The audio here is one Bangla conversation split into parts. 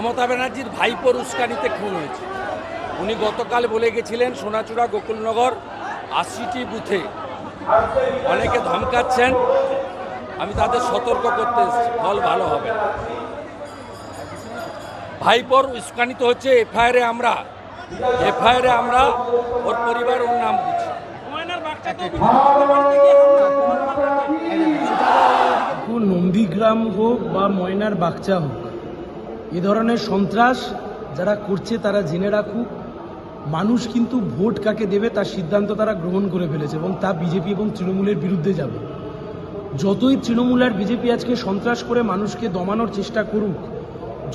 মমতা ব্যানার্জির ভাইপোর উস্কানিতে খুন হয়েছে। উনি গতকাল বলে গেছিলেন সোনাচূড়া গোকুলনগর ৮০টি বুথে অনেকে ধমকাচ্ছেন, আমি তাদের সতর্ক করতে এসেছি, ফল ভালো হবে না। ভাইপোর উস্কানিত হচ্ছে। এফআইআরে আমরা ওর পরিবার ওর নাম দিচ্ছি। নন্দীগ্রাম হোক বা ময়নার বাগচা হোক, এ ধরনের সন্ত্রাস যারা করছে তারা জেনে রাখুক, মানুষ কিন্তু ভোট কাকে দেবে তার সিদ্ধান্ত তারা গ্রহণ করে ফেলেছে এবং তা বিজেপি এবং তৃণমূলের বিরুদ্ধে যাবে। যতই তৃণমূল আর বিজেপি আজকে সন্ত্রাস করে মানুষকে দমানোর চেষ্টা করুক,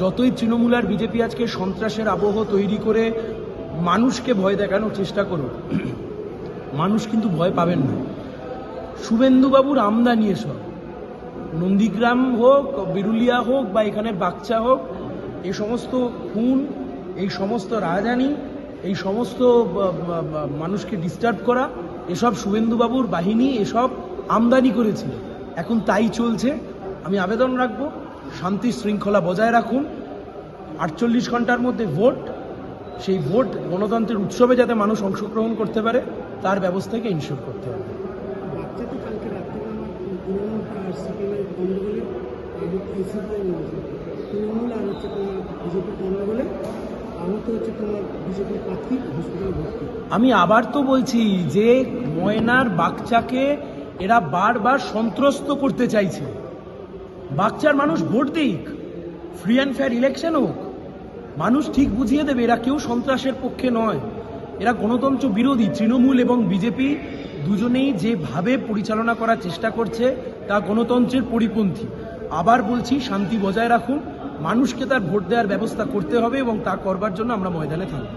যতই তৃণমূল আর বিজেপি আজকে সন্ত্রাসের আবহ তৈরি করে মানুষকে ভয় দেখানোর চেষ্টা করুক, মানুষ কিন্তু ভয় পাবেন না। শুভেন্দুবাবুর আমদানি এসব, নন্দীগ্রাম হোক, বিরুলিয়া হোক বা এখানে বাগচা হোক, এই সমস্ত খুন, এই সমস্ত রাজধানী, এই সমস্ত মানুষকে ডিস্টার্ব করা, এসব শুভেন্দুবাবুর বাহিনী এসব আমদানি করেছিল। এখন তাই চলছে। আমি আবেদন রাখবো, শান্তি শৃঙ্খলা বজায় রাখুন। 48 ঘন্টার মধ্যে ভোট, সেই ভোট গণতন্ত্রের উৎসবে যাতে মানুষ অংশগ্রহণ করতে পারে তার ব্যবস্থাকে ইনশিওর করতে হবে। আমি আবার তো বলছি যে ময়নার বাগচাকে এরা বারবার সন্ত্রস্ত করতে চাইছে। বাগচার মানুষ ভোট দিক, ফ্রি অ্যান্ড ফেয়ার ইলেকশন হোক, মানুষ ঠিক বুঝিয়ে দেবে এরা কেউ সন্ত্রাসের পক্ষে নয়, এরা গণতন্ত্র বিরোধী। তৃণমূল এবং বিজেপি দুজনেই যেভাবে পরিচালনা করার চেষ্টা করছে তা গণতন্ত্রের পরিপন্থী। আবার বলছি, শান্তি বজায় রাখুন, মানুষকে তার ভোট দেওয়ার ব্যবস্থা করতে হবে এবং তা করবার জন্য আমরা ময়দানে থাকব।